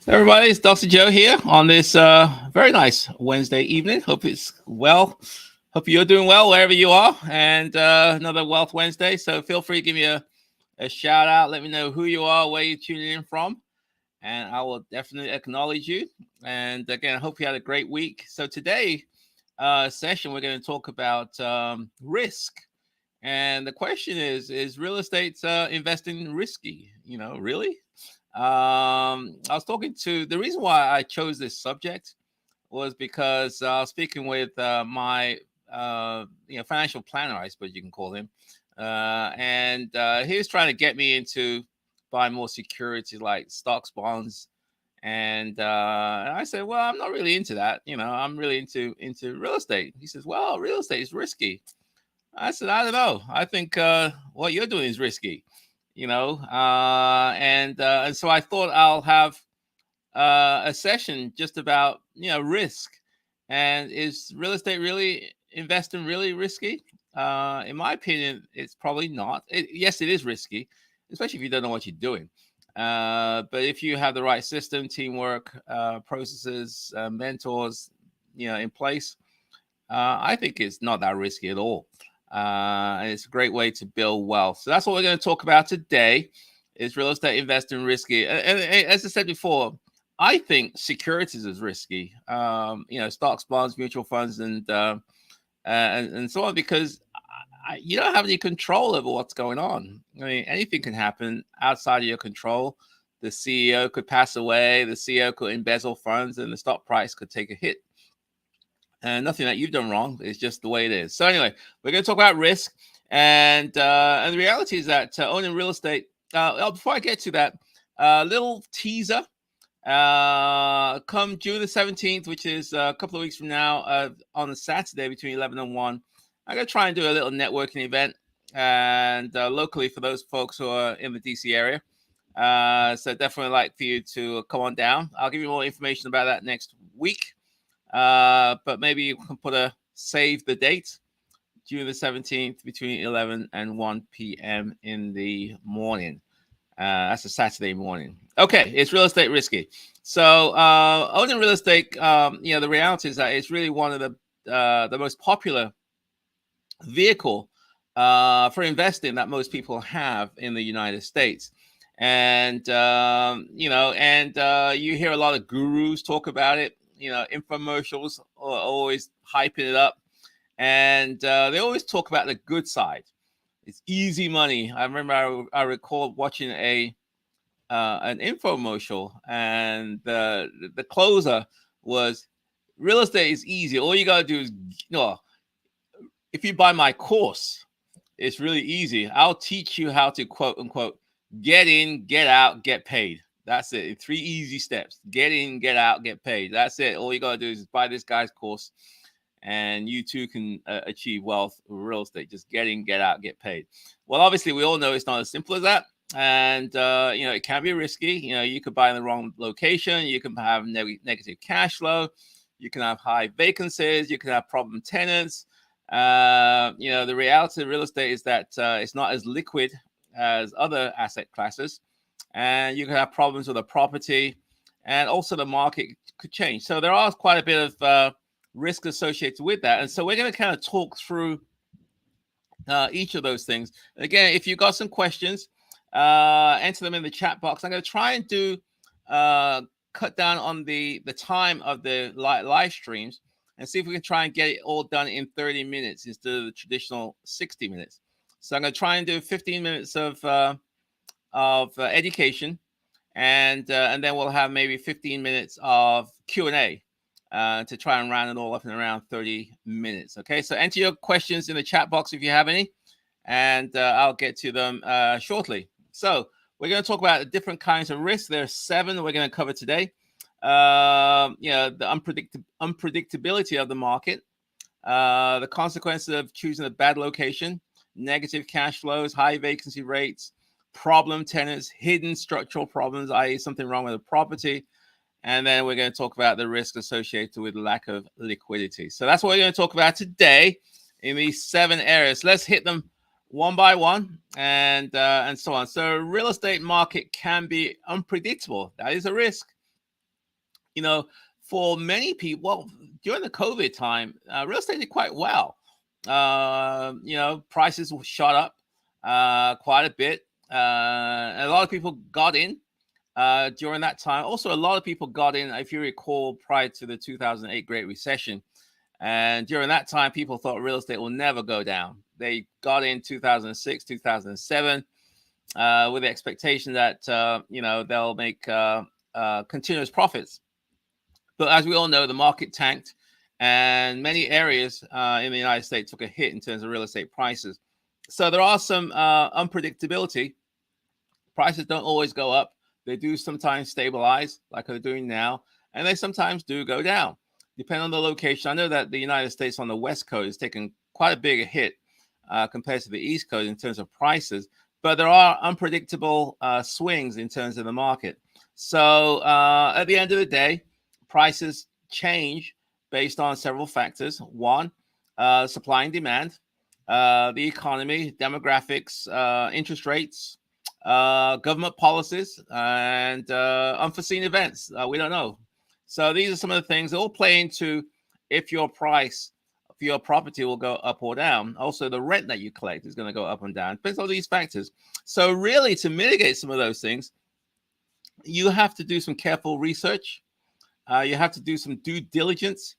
Everybody, it's Dr. Joe here on this very nice Wednesday evening. Hope it's well. Hope you're doing well wherever you are. And another Wealth Wednesday. So feel free to give me a shout out. Let me know who you are, where you're tuning in from. And I will definitely acknowledge you. And again, I hope you had a great week. So today session, we're going to talk about risk. And the question is real estate investing risky? Really? I was talking to the reason why I chose this subject was because I was speaking with my financial planner, I suppose you can call him, and he was trying to get me into buying more securities like stocks, bonds, and I said, well, I'm not really into that. I'm really into real estate. He says, well, real estate is risky. I said, I don't know. I think what you're doing is risky, and so I thought I'll have a session just about risk, and is real estate really investing really risky? In my opinion, it's probably not. Yes, it is risky, especially if you don't know what you're doing. But if you have the right system, teamwork, processes, mentors, in place, I think it's not that risky at all. And it's a great way to build wealth. So that's what we're going to talk about today is real estate investing risky. And as I said before, I think securities is risky. Stocks, bonds, mutual funds, and so on, because you don't have any control over what's going on. I mean, anything can happen outside of your control. The CEO could pass away, the CEO could embezzle funds, and the stock price could take a hit. And nothing that you've done wrong. It's just the way it is. So anyway, we're going to talk about risk, and the reality is that owning real estate. Before I get to that, little teaser. Come June the 17th, which is a couple of weeks from now, on a Saturday between 11 and 1, I'm going to try and do a little networking event, and locally for those folks who are in the DC area. So definitely like for you to come on down. I'll give you more information about that next week. But maybe you can save the date, June the 17th between 11 and 1 p.m. in the morning. That's a Saturday morning. Okay, it's real estate risky. So owning real estate, the reality is that it's really one of the most popular vehicle for investing that most people have in the United States. And you hear a lot of gurus talk about it. Infomercials are always hyping it up, and they always talk about the good side. It's easy money. I remember I recall watching an infomercial, and the closer was, real estate is easy. All you gotta do is, if you buy my course, it's really easy. I'll teach you how to, quote unquote, get in, get out, get paid. That's it. 3 easy steps. Get in, get out, get paid. That's it. All you got to do is buy this guy's course, and you too can achieve wealth with real estate. Just get in, get out, get paid. Well, obviously, we all know it's not as simple as that. And, it can be risky. You could buy in the wrong location. You can have negative cash flow. You can have high vacancies. You can have problem tenants. The reality of real estate is that it's not as liquid as other asset classes, and you can have problems with a property, and also the market could change. So there are quite a bit of risk associated with that, and so we're going to kind of talk through each of those things. Again, if you've got some questions, enter them in the chat box. I'm going to try and do cut down on the time of the live streams, and see if we can try and get it all done in 30 minutes instead of the traditional 60 minutes. So I'm going to try and do 15 minutes of education, and then we'll have maybe 15 minutes of Q&A to try and round it all up in around 30 minutes. Okay, so enter your questions in the chat box if you have any, and I'll get to them shortly. So we're going to talk about the different kinds of risks. There are 7 we're going to cover today. The unpredictability of the market, the consequences of choosing a bad location, negative cash flows, high vacancy rates, problem tenants, hidden structural problems, i.e. something wrong with the property. And then we're going to talk about the risk associated with lack of liquidity. So that's what we're going to talk about today in these 7 areas. Let's hit them one by one, and so on. So real estate market can be unpredictable. That is a risk. You know, for many people, well, during the COVID time, real estate did quite well. Prices shot up quite a bit. A lot of people got in during that time. Also, a lot of people got in, if you recall, prior to the 2008 Great Recession. And during that time, people thought real estate will never go down. They got in 2006, 2007 with the expectation that, they'll make continuous profits. But as we all know, the market tanked, and many areas in the United States took a hit in terms of real estate prices. So there are some unpredictability. Prices don't always go up. They do sometimes stabilize, like they're doing now, and they sometimes do go down, depending on the location. I know that the United States on the West Coast is taking quite a big hit compared to the East Coast in terms of prices, but there are unpredictable swings in terms of the market. So at the end of the day, prices change based on several factors. One, supply and demand, the economy, demographics, interest rates, government policies, and unforeseen events. We don't know. So these are some of the things that all play into if your price for your property will go up or down. Also, the rent that you collect is going to go up and down. Depends on these factors. So really, to mitigate some of those things, you have to do some careful research. You have to do some due diligence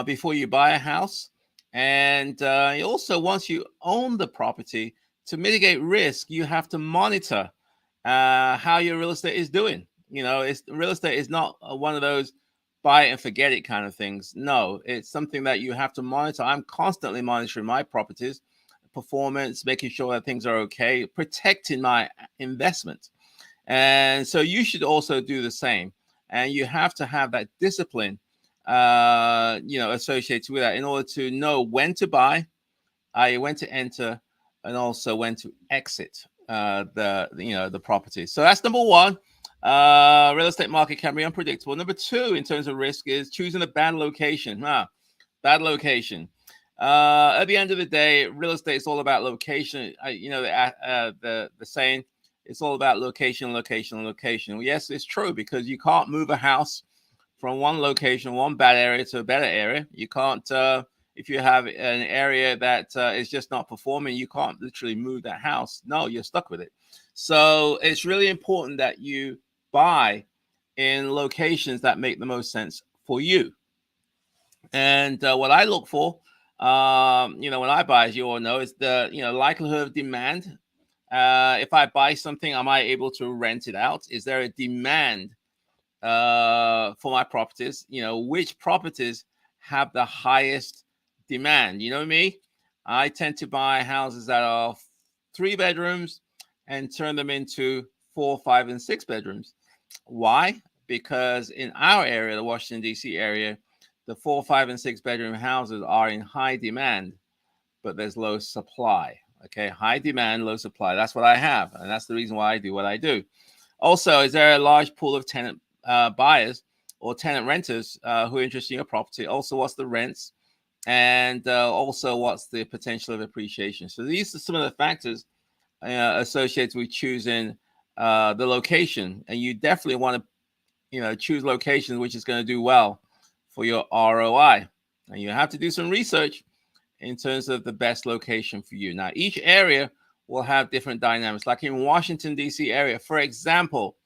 before you buy a house. And also, once you own the property, to mitigate risk, you have to monitor how your real estate is doing. Real estate is not one of those buy it and forget it kind of things. No, it's something that you have to monitor. I'm constantly monitoring my properties, performance, making sure that things are okay, protecting my investment. And so you should also do the same. And you have to have that discipline, associated with that in order to know when to buy, when to enter, and also when to exit the property. So that's number one. Real estate market can be unpredictable. Number two, in terms of risk, is choosing a bad location. Bad location. At the end of the day, real estate is all about location. The saying, it's all about location, location, location. Well, yes, it's true, because you can't move a house from one location, one bad area to a better area. You can't, if you have an area that is just not performing, you can't literally move that house. No, you're stuck with it. So it's really important that you buy in locations that make the most sense for you. And what I look for, when I buy, as you all know, is the likelihood of demand. If I buy something, am I able to rent it out? Is there a demand for my properties? Which properties have the highest demand? You know me, I tend to buy houses that are 3 bedrooms and turn them into 4, 5, and 6 bedrooms. Why? Because in our area, the Washington, D.C. area, the 4, 5, and 6 bedroom houses are in high demand, but there's low supply. Okay, high demand, low supply. That's what I have, and that's the reason why I do what I do. Also, is there a large pool of tenant buyers or tenant renters who are interested in your property? Also, what's the rents? And also, what's the potential of appreciation? So these are some of the factors associated with choosing the location. And you definitely want to, choose locations which is going to do well for your ROI. And you have to do some research in terms of the best location for you. Now, each area will have different dynamics. Like in Washington, D.C. area, for example,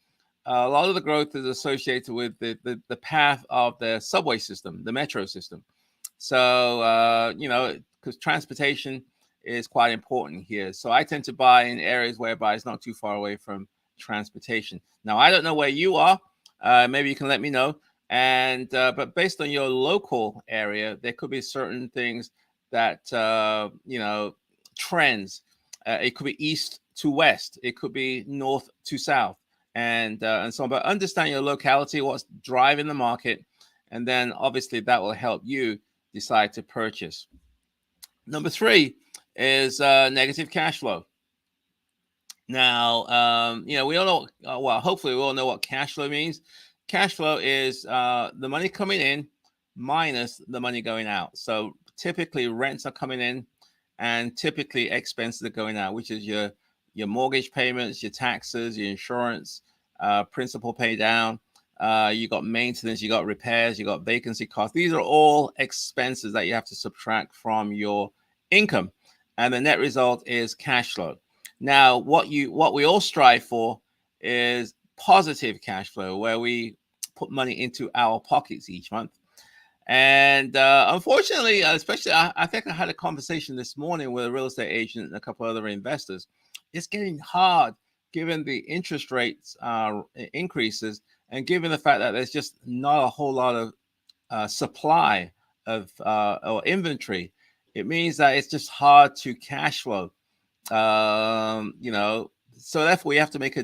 a lot of the growth is associated with the path of the subway system, the metro system. So, because transportation is quite important here. So I tend to buy in areas whereby it's not too far away from transportation. Now, I don't know where you are. Maybe you can let me know. And but based on your local area, there could be certain things that trends. It could be east to west. It could be north to south, and so on. But understand your locality, what's driving the market, and then obviously that will help you decide to purchase. Number 3 is negative cash flow. Now, we all know. Well, hopefully, we all know what cash flow means. Cash flow is the money coming in minus the money going out. So typically, rents are coming in, and typically expenses are going out, which is your mortgage payments, your taxes, your insurance, principal pay down, You got maintenance, you got repairs, you got vacancy costs. These are all expenses that you have to subtract from your income, and the net result is cash flow. Now, what we all strive for is positive cash flow, where we put money into our pockets each month. And unfortunately, especially, I think I had a conversation this morning with a real estate agent and a couple other investors. It's getting hard given the interest rates increases, and given the fact that there's just not a whole lot of supply of or inventory. It means that it's just hard to cash flow. So therefore you have to make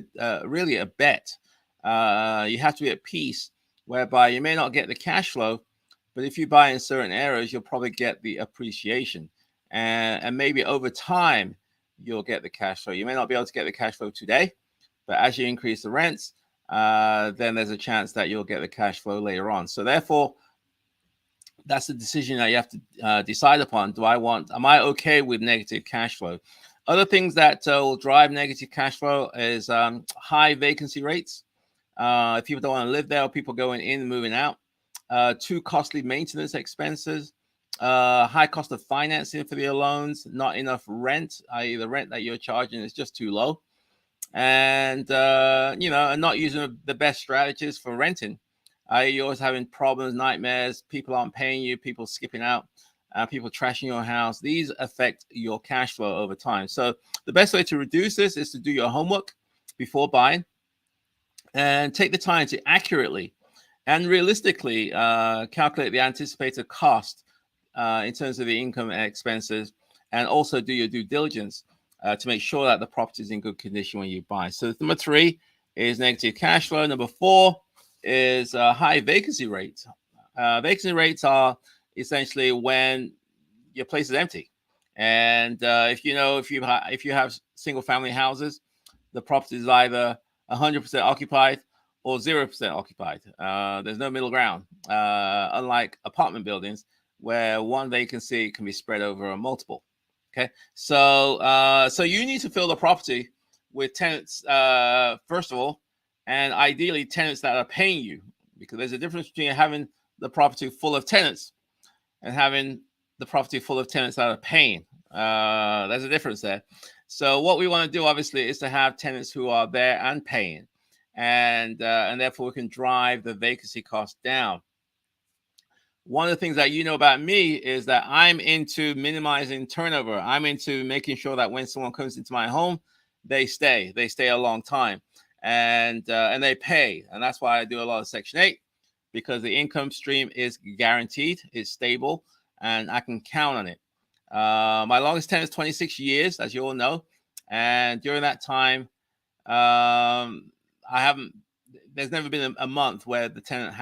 really a bet. You have to be at peace, whereby you may not get the cash flow, but if you buy in certain areas, you'll probably get the appreciation, and maybe over time you'll get the cash flow. You may not be able to get the cash flow today, but as you increase the rents, then there's a chance that you'll get the cash flow later on. So therefore, that's the decision that you have to decide upon. Am I okay with negative cash flow? Other things that will drive negative cash flow is high vacancy rates. If people don't want to live there, or people going in and moving out, too costly maintenance expenses, high cost of financing for your loans, not enough rent, i.e. the rent that you're charging is just too low, and and not using the best strategies for renting. You're always having problems, nightmares, people aren't paying you, people skipping out, people trashing your house. These affect your cash flow over time. So the best way to reduce this is to do your homework before buying, and take the time to accurately and realistically calculate the anticipated cost in terms of the income and expenses, and also do your due diligence to make sure that the property is in good condition when you buy. So number 3 is negative cash flow. Number 4 is high vacancy rates. Vacancy rates are essentially when your place is empty, and if you have single family houses, the property is either 100% occupied or 0% occupied. There's no middle ground, unlike apartment buildings where one vacancy can be spread over multiple. Okay, so you need to fill the property with tenants first of all, and ideally tenants that are paying you, because there's a difference between having the property full of tenants and having the property full of tenants that are paying. There's a difference there. So what we want to do, obviously, is to have tenants who are there and paying, and therefore we can drive the vacancy cost down. One of the things that you know about me is that I'm into minimizing turnover. I'm into making sure that when someone comes into my home, they stay a long time, and they pay. And that's why I do a lot of Section 8, because the income stream is guaranteed, it's stable, and I can count on it. My longest tenant is 26 years, as you all know. And during that time, there's never been a month where the tenant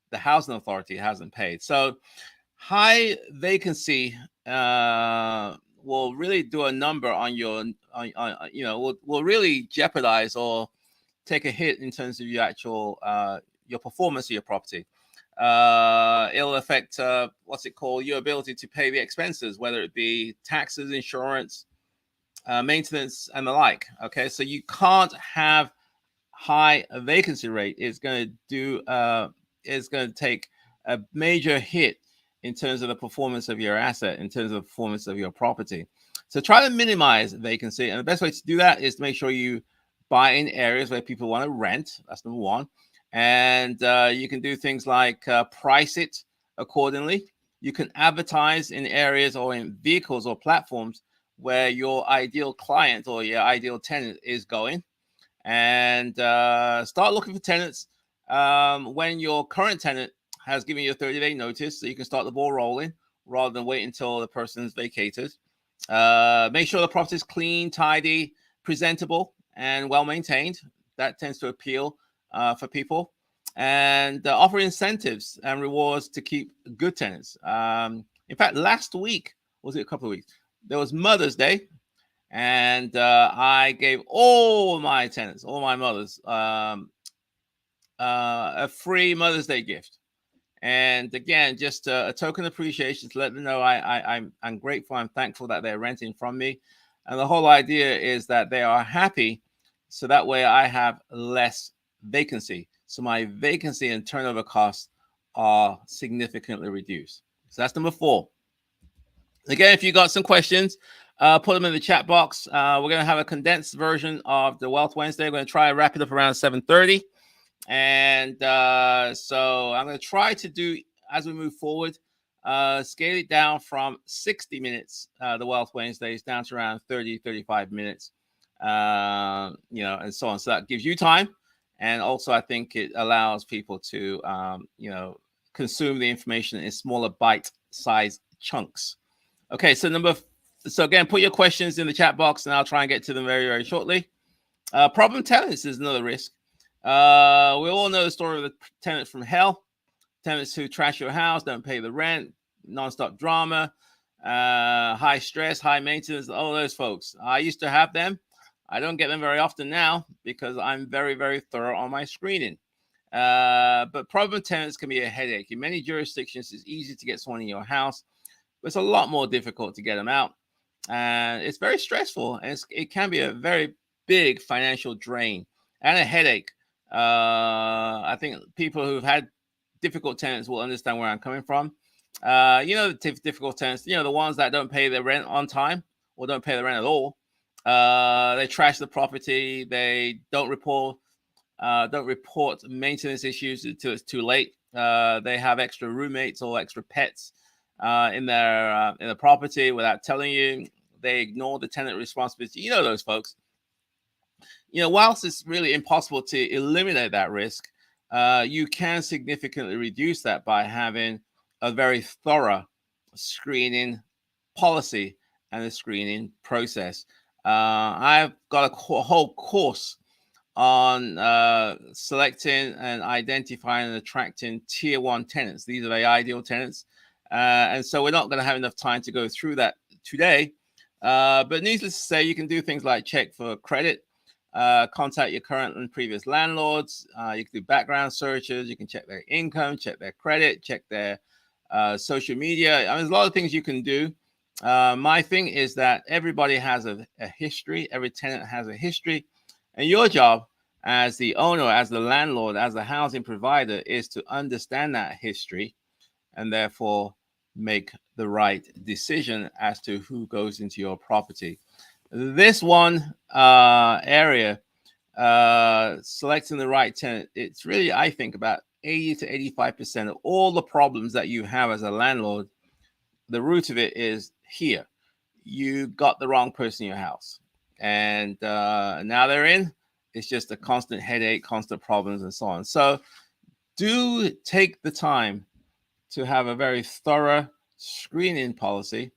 the housing authority hasn't paid. So high vacancy will really do a number on will really jeopardize or take a hit in terms of your actual your performance of your property. It'll affect your ability to pay the expenses, whether it be taxes, insurance, maintenance, and the like. Okay, so you can't have high vacancy rate. It's going to take a major hit in terms of the performance of your asset, in terms of the performance of your property. So try to minimize vacancy, and the best way to do that is to make sure you buy in areas where people want to rent. That's number 1. And you can do things like price it accordingly. You can advertise in areas or in vehicles or platforms where your ideal client or your ideal tenant is going, and start looking for tenants when your current tenant has given you a 30-day notice, so you can start the ball rolling rather than wait until the person's vacated. Make sure the property is clean, tidy, presentable, and well maintained. That tends to appeal for people, and offer incentives and rewards to keep good tenants. In fact, last week, was it a couple of weeks, there was Mother's Day, and I gave all my tenants, all my mothers, a free Mother's Day gift. And again, just a token of appreciation to let them know I'm grateful, I'm thankful that they're renting from me. And the whole idea is that they are happy, so that way I have less vacancy. so my vacancy and turnover costs are significantly reduced. So that's number 4. Again, if you got some questions, put them in the chat box. We're going to have a condensed version of the Wealth Wednesday. We're going to try and wrap it up around 7:30. And so I'm going to try to do, as we move forward, scale it down from 60 minutes, the Wealth Wednesdays, down to around 30, 35 minutes, and so on. So that gives you time. And also, I think it allows people to, consume the information in smaller bite-sized chunks. Okay, so again, put your questions in the chat box, and I'll try and get to them very, very shortly. Problem tenants is another risk. We all know the story of the tenant from hell. Tenants who trash your house, don't pay the rent, nonstop drama, high stress, high maintenance, all those folks. I used to have them. I don't get them very often now because I'm very, very thorough on my screening. But problem tenants can be a headache. In many jurisdictions, it's easy to get someone in your house, but it's a lot more difficult to get them out. And it's very stressful, and it can be a very big financial drain and a headache. I think people who've had difficult tenants will understand where I'm coming from. The difficult tenants, the ones that don't pay their rent on time or don't pay the rent at all. They trash the property. They don't report maintenance issues until it's too late. They have extra roommates or extra pets in the property without telling you. They ignore the tenant responsibility. You know those folks. Whilst it's really impossible to eliminate that risk, you can significantly reduce that by having a very thorough screening policy and a screening process. I've got a whole course on selecting and identifying and attracting tier 1 tenants. These are the ideal tenants. And so we're not going to have enough time to go through that today. But needless to say, you can do things like check for credit, contact your current and previous landlords. You can do background searches. You can check their income, check their credit, check their social media. There's a lot of things you can do. My thing is that everybody has a history. Every tenant has a history. And your job as the owner, as the landlord, as the housing provider is to understand that history and therefore make the right decision as to who goes into your property. This one area, selecting the right tenant, it's really, I think, about 80 to 85% of all the problems that you have as a landlord. The root of it is here. You got the wrong person in your house. And now they're in. It's just a constant headache, constant problems, and so on. So do take the time to have a very thorough screening policy,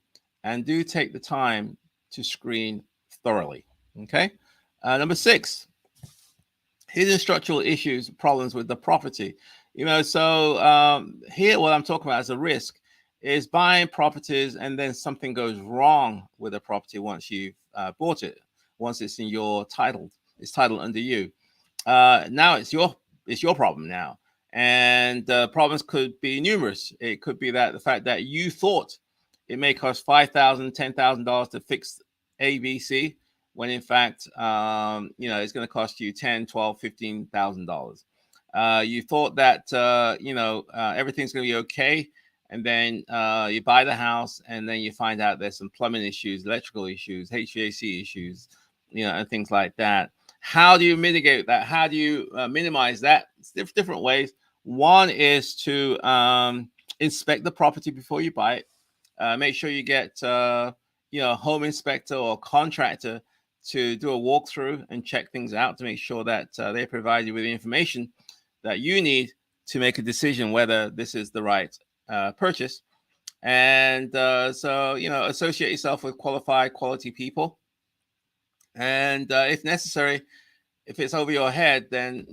and do take the time to screen thoroughly. Okay. Number 6, hidden structural issues, problems with the property. So here what I'm talking about as a risk is buying properties and then something goes wrong with the property once you've bought it. Once it's in your title, it's titled under you. Now it's your problem now. And problems could be numerous. It could be that the fact that you thought it may cost $5,000, $10,000 to fix ABC, when in fact, it's going to cost you $10,000, $12,000, $15,000. You thought that everything's going to be okay, and then you buy the house, and then you find out there's some plumbing issues, electrical issues, HVAC issues, and things like that. How do you mitigate that? How do you minimize that? It's different ways. One is to inspect the property before you buy it. Make sure you get a home inspector or contractor to do a walkthrough and check things out to make sure that they provide you with the information that you need to make a decision whether this is the right purchase. And so associate yourself with qualified, quality people. And if necessary, if it's over your head, then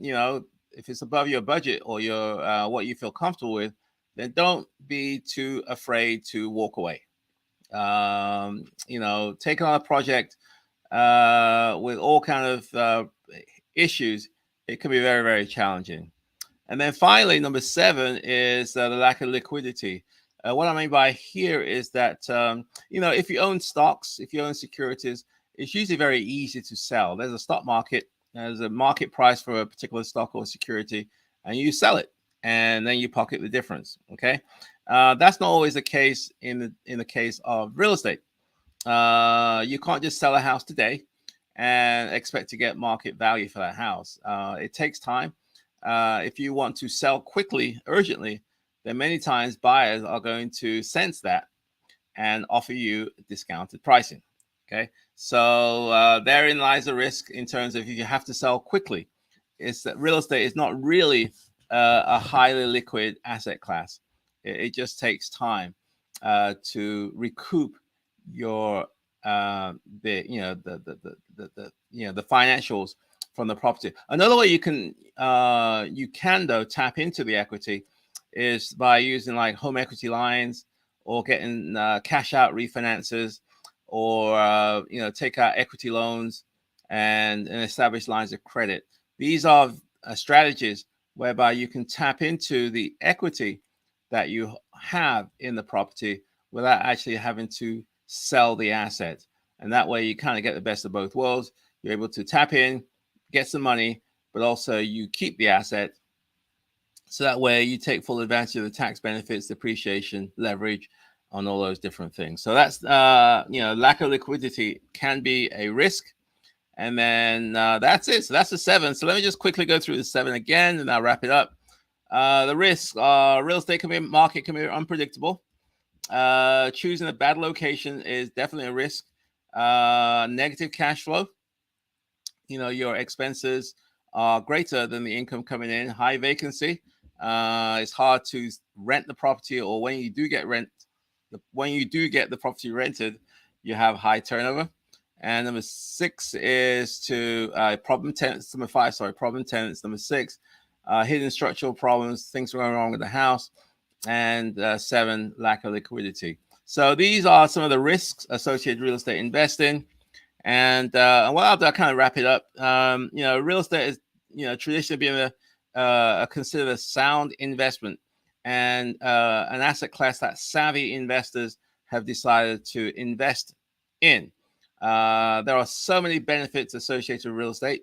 if it's above your budget or your what you feel comfortable with, then don't be too afraid to walk away. Taking on a project with all kind of issues, it can be very, very challenging. And then finally, number 7 is the lack of liquidity. What I mean by here is that if you own stocks, if you own securities, it's usually very easy to sell. There's a stock market. There's a market price for a particular stock or security, and you sell it, and then you pocket the difference. Okay, that's not always the case in the case of real estate. You can't just sell a house today and expect to get market value for that house. It takes time. If you want to sell quickly, urgently, then many times buyers are going to sense that and offer you discounted pricing. Okay, so therein lies the risk in terms of if you have to sell quickly. It's that real estate is not really a highly liquid asset class. It just takes time to recoup your the financials from the property. Another way you can though tap into the equity is by using like home equity lines, or getting cash out refinances, or take out equity loans and establish lines of credit. These are strategies whereby you can tap into the equity that you have in the property without actually having to sell the asset. And that way you kind of get the best of both worlds. You're able to tap in, get some money, but also you keep the asset. So that way you take full advantage of the tax benefits, depreciation, leverage on all those different things. So that's, lack of liquidity can be a risk. And then that's it. So that's the 7. So let me just quickly go through the 7 again, and I'll wrap it up. The risks, real estate market can be unpredictable. Choosing a bad location is definitely a risk. Negative cash flow. Your expenses are greater than the income coming in. High vacancy. It's hard to rent the property, or when you do get the property rented, you have high turnover. And number 6 is problem tenants. Number 5, problem tenants. Number 6, hidden structural problems, things going wrong with the house. And 7, lack of liquidity. So these are some of the risks associated with real estate investing. And what I'll do, I'll kind of wrap it up. Real estate is, traditionally being considered a sound investment, and an asset class that savvy investors have decided to invest in. There are so many benefits associated with real estate.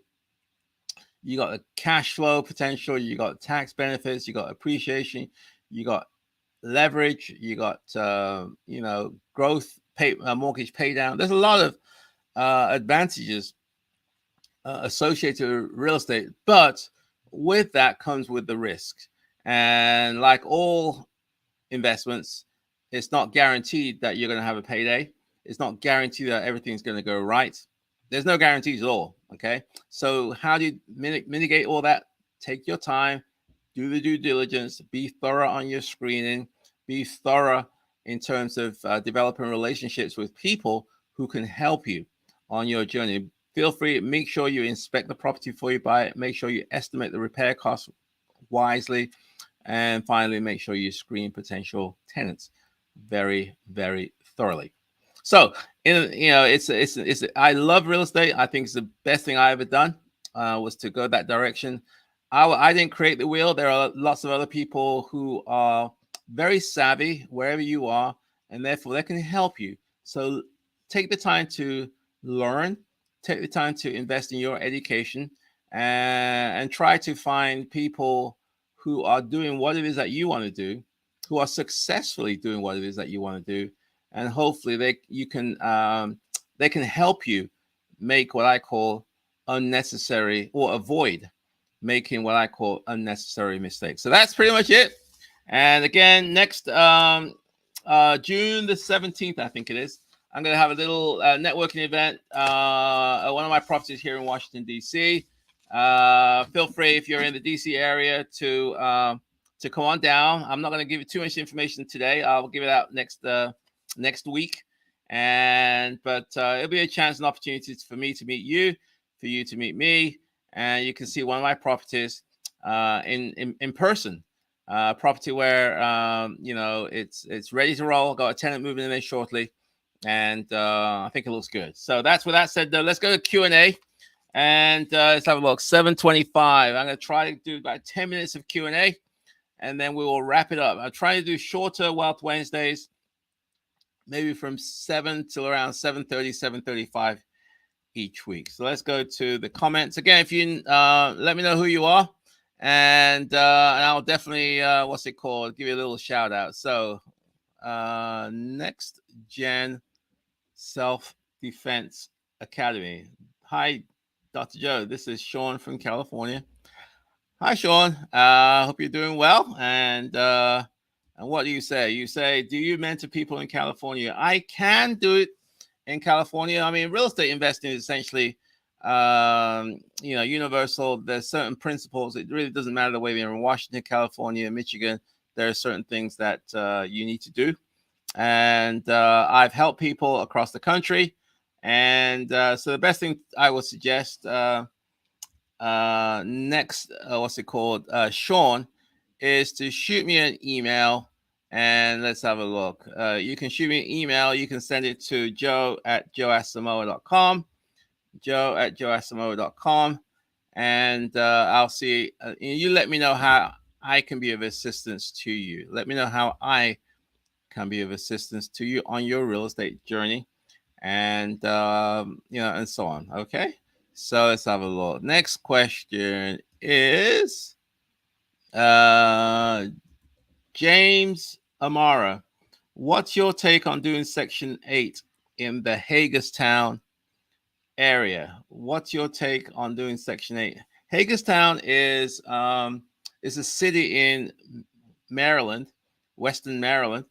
You got the cash flow potential, you got tax benefits, you got appreciation, you got leverage, you got growth, mortgage pay down. There's a lot of advantages associated with real estate, but with that comes with the risk. And like all investments, it's not guaranteed that you're going to have a payday. It's not guaranteed that everything's going to go right. There's no guarantees at all. Okay, so how do you mitigate all that? Take your time, do the due diligence, be thorough on your screening, be thorough in terms of developing relationships with people who can help you on your journey. Feel free, make sure you inspect the property before you buy it. Make sure you estimate the repair costs wisely. And finally, make sure you screen potential tenants very, very thoroughly. So, I love real estate. I think it's the best thing I ever done was to go that direction. I didn't create the wheel. There are lots of other people who are very savvy wherever you are, and therefore they can help you. So take the time to learn, take the time to invest in your education, and try to find people who are doing what it is that you want to do, who are successfully doing what it is that you want to do, and hopefully they can help you make what I call unnecessary, or avoid making what I call unnecessary mistakes. So that's pretty much it. And again, next June the 17th, I think it is, I'm going to have a little networking event at one of my properties here in Washington, D.C. Feel free, if you're in the D.C. area, to come on down. I'm not going to give you too much information today. I'll give it out next week. But it'll be a chance and opportunity for me to meet you, for you to meet me, and you can see one of my properties in person. Property where it's ready to roll. Got a tenant moving in there shortly, and I think it looks good. So that's with that said, though, let's go to Q&A, and let's have a look. 7:25. I'm going to try to do about 10 minutes of Q&A, and then we will wrap it up. I'm trying to do shorter Wealth Wednesdays, maybe from 7 till around 7:30, 7:35 each week. So let's go to the comments again. If you let me know who you are, and I'll definitely what's it called? Give you a little shout out. So Next Gen Self Defense Academy. Hi, Dr. Joe. This is Sean from California. Hi, Sean. Hope you're doing well. And what do you say? You say, do you mentor people in California? I can do it in California. I mean, real estate investing is essentially, universal. There's certain principles. It really doesn't matter whether you're in Washington, California, Michigan. There are certain things that you need to do. And I've helped people across the country. And so the best thing I would suggest next, what's it called, Sean, is to shoot me an email and let's have a look. You can shoot me an email. You can send it to joe@joeasamoah.com, joe@joeasamoah.com, and I'll see. You let me know how I can be of assistance to you. Let me know how I can be of assistance to you on your real estate journey, and and so on. Okay. So let's have a look. Next question is James Amara. What's your take on doing Section 8 in the Hagerstown area? What's your take on doing Section 8? Hagerstown is a city in Maryland, Western Maryland.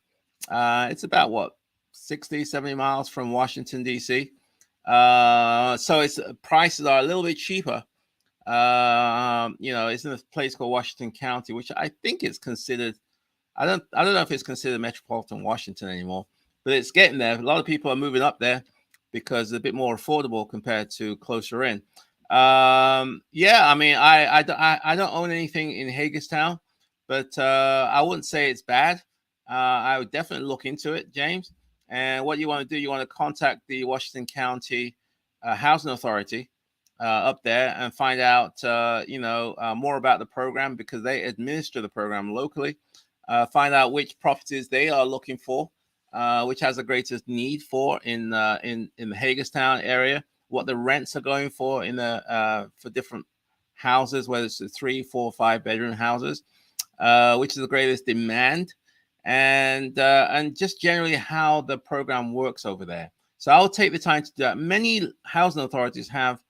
It's about what, 60, 70 miles from Washington, D.C. So its prices are a little bit cheaper. It's in a place called Washington County, which I think is considered. I don't know if it's considered metropolitan Washington anymore, but it's getting there. A lot of people are moving up there because it's a bit more affordable compared to closer in. Yeah, I mean, I don't own anything in Hagerstown, but I wouldn't say it's bad. I would definitely look into it, James. And what you want to do, you want to contact the Washington County Housing Authority up there and find out, more about the program because they administer the program locally. Find out which properties they are looking for, which has the greatest need for in the Hagerstown area. What the rents are going for for different houses, whether it's the 3, 4, 5 bedroom houses, which is the greatest demand, and just generally how the program works over there. So I'll take the time to do that. Many housing authorities have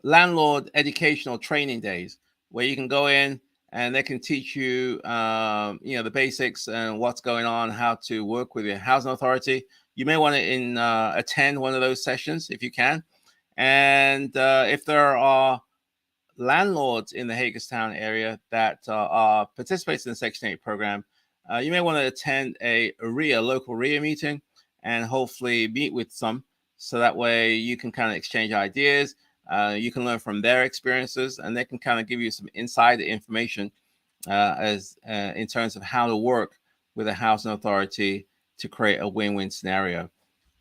landlord educational training days where you can go in and they can teach you, the basics and what's going on, how to work with your housing authority. You may want to attend one of those sessions if you can. And if there are landlords in the Hagerstown area that are participating in the Section 8 program, you may want to attend a RIA, local RIA meeting, and hopefully meet with some. So that way you can kind of exchange ideas. You can learn from their experiences, and they can kind of give you some insider information in terms of how to work with a housing authority to create a win-win scenario.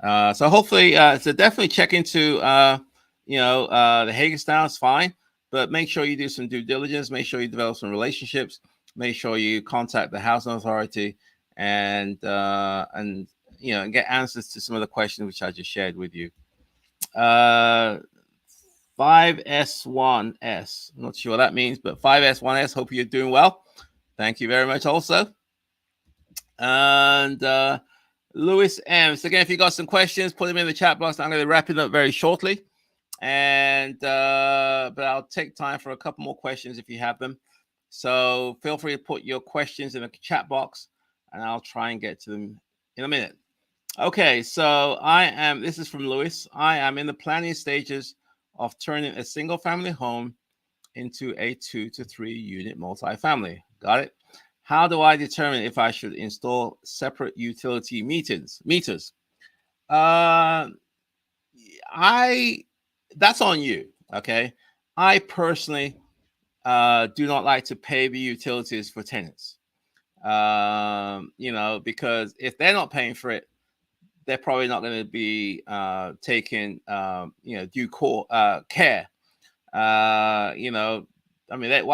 So hopefully, so definitely check into, the Hagerstown is fine, but make sure you do some due diligence. Make sure you develop some relationships. Make sure you contact the housing authority and get answers to some of the questions which I just shared with you. 5S1S. I'm not sure what that means, but 5S1S. Hope you're doing well. Thank you very much also. And Louis M. So again, if you got some questions, put them in the chat box. I'm going to wrap it up very shortly. And but I'll take time for a couple more questions if you have them. So feel free to put your questions in the chat box and I'll try and get to them in a minute. Okay, so this is from Louis. I am in the planning stages of turning a single family home into a 2 to 3 unit multifamily. Got it? How do I determine if I should install separate utility meters? That's on you. Okay. I personally do not like to pay the utilities for tenants. Because if they're not paying for it, they're probably not going to be taking due care. Why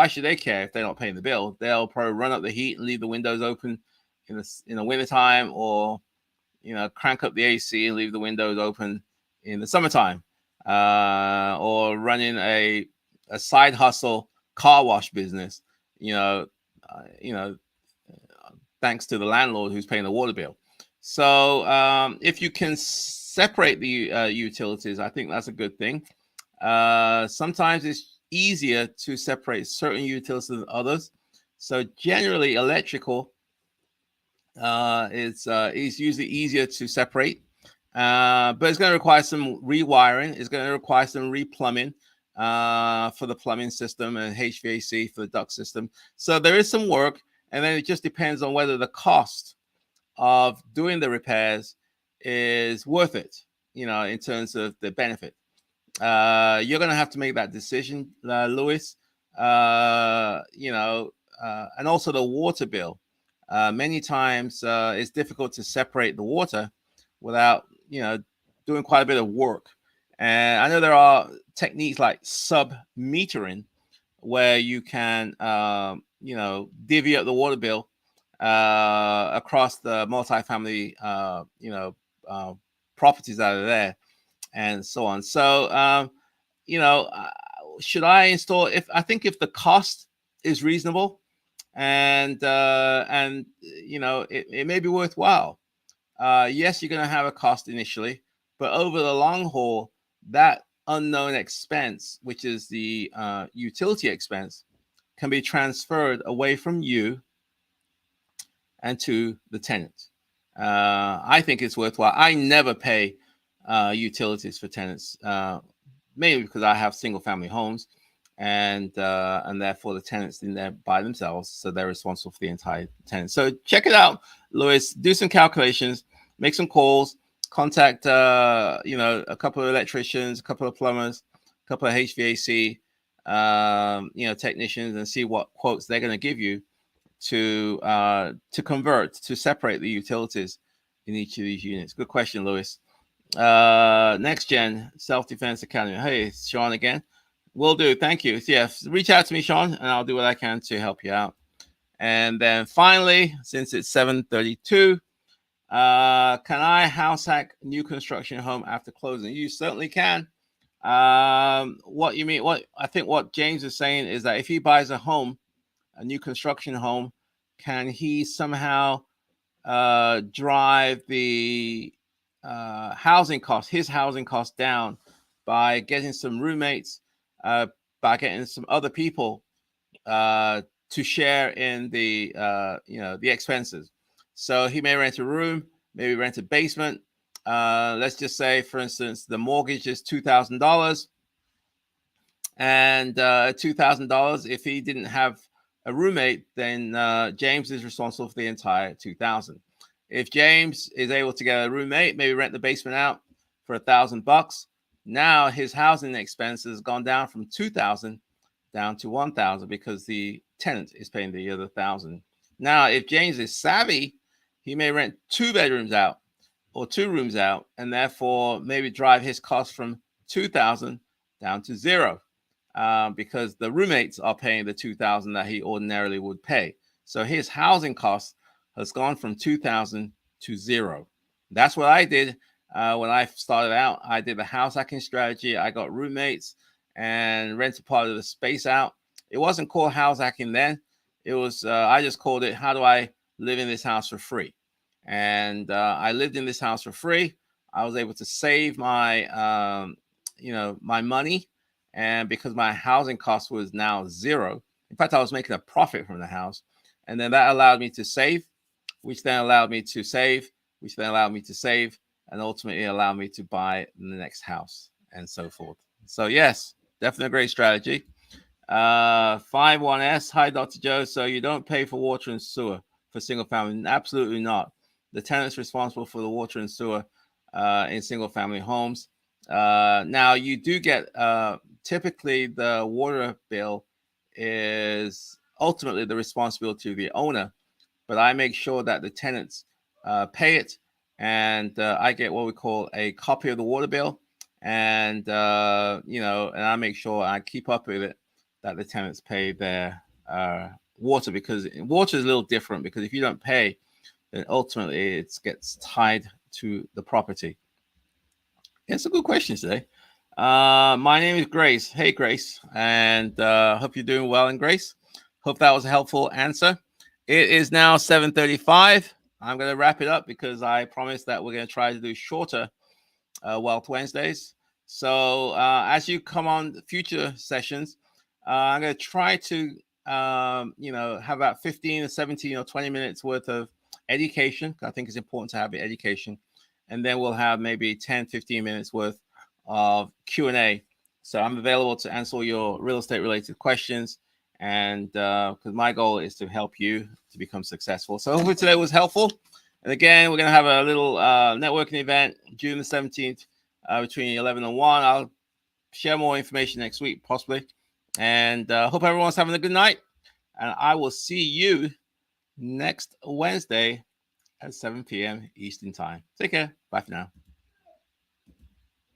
should they care if they're not paying the bill? They'll probably run up the heat and leave the windows open in the wintertime, or crank up the AC and leave the windows open in the summertime, or running a a side hustle car wash business, you know, you know, thanks to the landlord who's paying the water bill. So if you can separate the utilities, I think that's a good thing. Sometimes it's easier to separate certain utilities than others. So generally, electrical is usually easier to separate, but it's going to require some rewiring. It's going to require some replumbing for the plumbing system and HVAC for the duct system. So there is some work, and then it just depends on whether the cost of doing the repairs is worth it, you know, in terms of the benefit. You're going to have to make that decision, Lewis. You know, and also the water bill. Many times it's difficult to separate the water without, you know, doing quite a bit of work. And I know there are techniques like sub-metering where you can, you know, divvy up the water bill across the multifamily, you know, properties that are there, and so on. So, you know, should I install? If I think if the cost is reasonable, and you know, it may be worthwhile. Yes, you're going to have a cost initially, but over the long haul, that unknown expense, which is the utility expense, can be transferred away from you and to the tenant. I think it's worthwhile. I never pay utilities for tenants, mainly because I have single family homes, and therefore the tenants in there by themselves, so they're responsible for the entire tenant. So check it out, Lewis. Do some calculations, make some calls, contact you know, a couple of electricians, a couple of plumbers, a couple of HVAC you know, technicians, and see what quotes they're going to give you to convert, to separate the utilities in each of these units. Good question, Lewis. Next Gen Self-Defense Academy. Hey, Sean again. Will do. Thank you. So yeah, reach out to me, Sean, and I'll do what I can to help you out. And then finally, since it's 7:32, can I house hack new construction home after closing? You certainly can. What you mean? What I think what James is saying is that if he buys a home, a new construction home, can he somehow drive the housing cost, his housing cost, down by getting some roommates, by getting some other people to share in the you know, the expenses? So he may rent a room, maybe rent a basement. Let's just say, for instance, the mortgage is $2,000, and $2,000. If he didn't have a roommate, then James is responsible for the entire $2,000. If James is able to get a roommate, maybe rent the basement out for $1,000, now his housing expense has gone down from $2,000 down to $1,000 because the tenant is paying the other $1,000. Now, if James is savvy, he may rent 2 bedrooms out or 2 rooms out, and therefore maybe drive his cost from $2,000 down to 0. Because the roommates are paying the $2,000 that he ordinarily would pay. So his housing cost has gone from $2,000 to 0. That's what I did when I started out. I did the house hacking strategy. I got roommates and rented part of the space out. It wasn't called house hacking then. It was I just called it, how do I live in this house for free? And I lived in this house for free. I was able to save my you know, my money. And because my housing cost was now 0, in fact, I was making a profit from the house. And then that allowed me to save, which then allowed me to save, which then allowed me to save, and ultimately allowed me to buy the next house, and so forth. So yes, definitely a great strategy. 51S, hi, Dr. Joe. So you don't pay for water and sewer for single family? Absolutely not. The tenant's responsible for the water and sewer in single family homes. Now you do get typically the water bill is ultimately the responsibility of the owner, but I make sure that the tenants pay it, and I get what we call a copy of the water bill, and you know, and I make sure I keep up with it, that the tenants pay their water, because water is a little different, because if you don't pay, then ultimately it gets tied to the property. It's a good question today. My name is Grace. Hey, Grace. And hope you're doing well. And Grace, hope that was a helpful answer. It is now 7:35. I'm going to wrap it up because I promised that we're going to try to do shorter Wealth Wednesdays. So as you come on future sessions, I'm going to try to, have about 15 or 17 or 20 minutes worth of education. I think it's important to have education. And then we'll have maybe 10, 15 minutes worth of Q&A. So I'm available to answer all your real estate related questions. And because my goal is to help you to become successful. So hopefully today was helpful. And again, we're going to have a little networking event June the 17th between 11 and 1. I'll share more information next week, possibly. And hope everyone's having a good night. And I will see you next Wednesday at 7 p.m. Eastern Time. Take care. Bye for now.